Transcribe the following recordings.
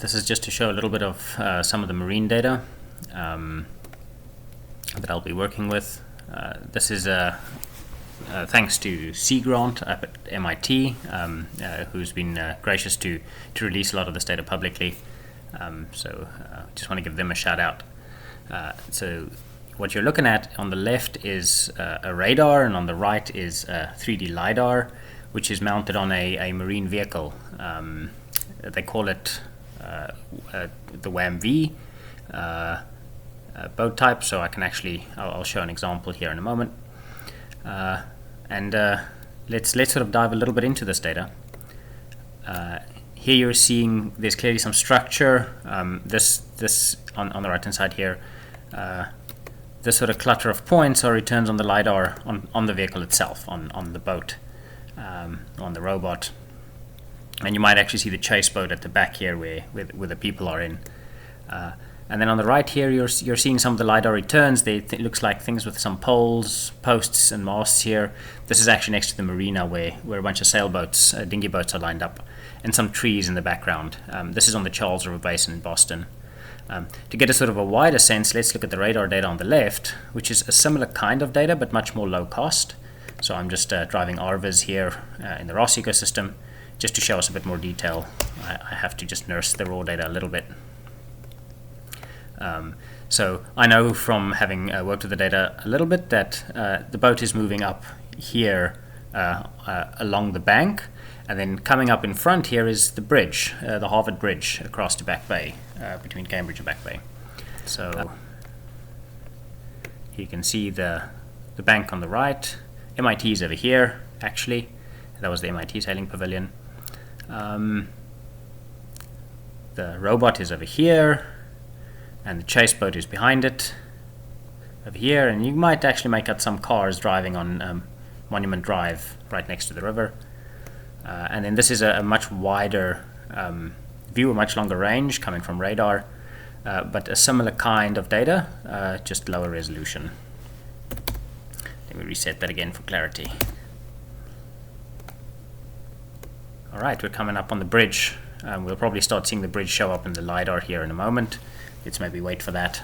this is just to show a little bit of some of the marine data that I'll be working with. This is thanks to SeaGrant up at MIT, who's been gracious to release a lot of this data publicly. So just want to give them a shout out. So what you're looking at on the left is a radar, and on the right is a 3D LiDAR, which is mounted on a marine vehicle. They call it the WAM-V boat type, so I can actually, I'll show an example here in a moment. Let's sort of dive a little bit into this data. Here you're seeing there's clearly some structure. This on the right hand side here, this sort of clutter of points are returns on the LiDAR on the vehicle itself, on the boat, on the robot. And you might actually see the chase boat at the back here where the people are in. And then on the right here, you're seeing some of the LiDAR returns. It looks like things with some poles, posts, and masts here. This is actually next to the marina where a bunch of sailboats, dinghy boats are lined up, and some trees in the background. This is on the Charles River Basin in Boston. To get a sort of a wider sense, let's look at the radar data on the left, which is a similar kind of data, but much more low cost. So I'm just driving RViz here in the Ross ecosystem. Just to show us a bit more detail, I have to just nurse the raw data a little bit. So I know from having worked with the data a little bit that the boat is moving up here along the bank, and then coming up in front here is the bridge, the Harvard Bridge across to Back Bay, between Cambridge and Back Bay. So you can see the bank on the right. MIT is over here, actually. That was the MIT sailing pavilion. The robot is over here, and the chase boat is behind it over here, and you might actually make out some cars driving on Monument Drive right next to the river. And then this is a much wider view, a much longer range coming from radar, but a similar kind of data, just lower resolution. Let me reset that again for clarity. Alright, we're coming up on the bridge. We'll probably start seeing the bridge show up in the LiDAR here in a moment. Let's maybe wait for that.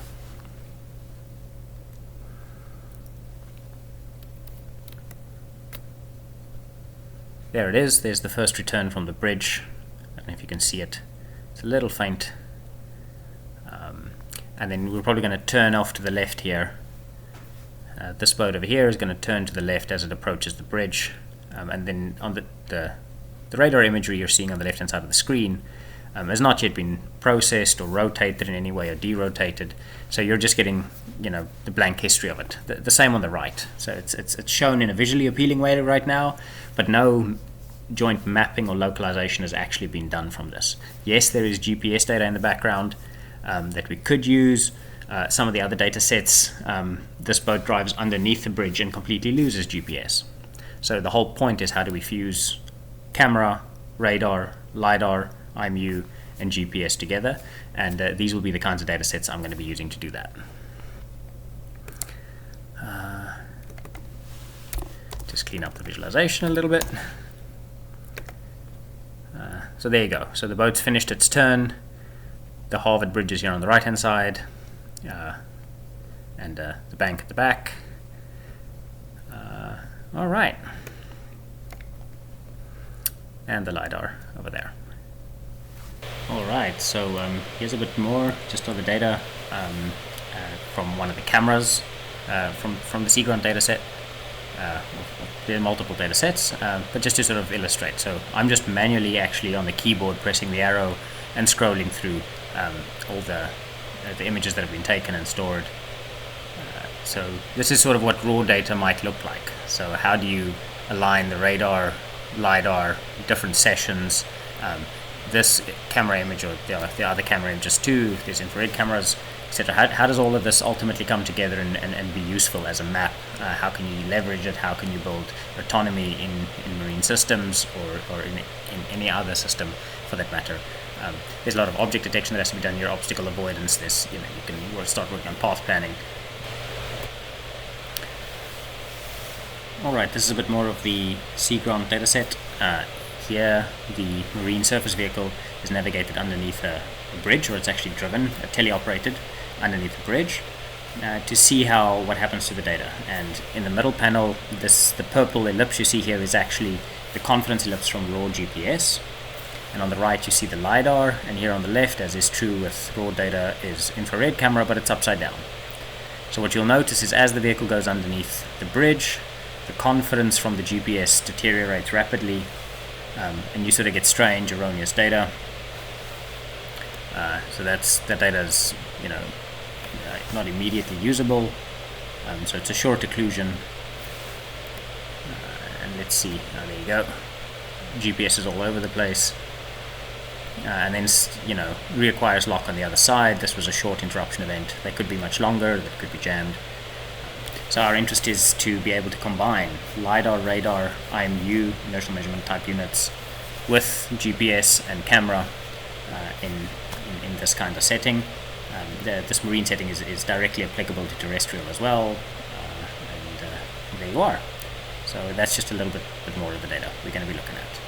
There it is. There's the first return from the bridge. I don't know if you can see it. It's a little faint. And then we're probably going to turn off to the left here. This boat over here is going to turn to the left as it approaches the bridge. And then on the radar imagery you're seeing on the left hand side of the screen has not yet been processed or rotated in any way or derotated, so you're just getting, the blank history of it. The same on the right, so it's shown in a visually appealing way right now, but no joint mapping or localization has actually been done from this. Yes, there is GPS data in the background that we could use. Some of the other data sets, this boat drives underneath the bridge and completely loses GPS. So the whole point is, how do we fuse camera, radar, LiDAR, IMU, and GPS together, and these will be the kinds of data sets I'm going to be using to do that. Just clean up the visualization a little bit. So there you go. So the boat's finished its turn. The Harvard Bridge is here on the right hand side, and the bank at the back. All right. And the LiDAR over there. Alright, so here's a bit more just of the data from one of the cameras from the SeaGrant Dataset. There are multiple data sets, but just to sort of illustrate. So I'm just manually actually on the keyboard pressing the arrow and scrolling through all the images that have been taken and stored. So this is sort of what raw data might look like. So how do you align the radar, LiDAR, different sessions, this camera image or the other camera images too, there's infrared cameras, etc. How does all of this ultimately come together and be useful as a map? How can you leverage it? How can you build autonomy in marine systems or in any other system for that matter? There's a lot of object detection that has to be done here, obstacle avoidance. There's, you can start working on path planning. Alright, this is a bit more of the SeaGrant dataset. Here, the marine surface vehicle is navigated underneath a bridge, or it's actually driven, teleoperated underneath a bridge, to see what happens to the data. And in the middle panel, the purple ellipse you see here is actually the confidence ellipse from raw GPS. And on the right you see the LiDAR, and here on the left, as is true with raw data, is infrared camera, but it's upside down. So what you'll notice is as the vehicle goes underneath the bridge, the confidence from the GPS deteriorates rapidly, and you sort of get strange, erroneous data. So that data is, not immediately usable. So it's a short occlusion. And let's see. There you go. GPS is all over the place. And then, reacquires lock on the other side. This was a short interruption event. They could be much longer. That could be jammed. So our interest is to be able to combine LiDAR, radar, IMU, inertial measurement type units, with GPS and camera in this kind of setting. This marine setting is directly applicable to terrestrial as well. And there you are. So that's just a little bit more of the data we're going to be looking at.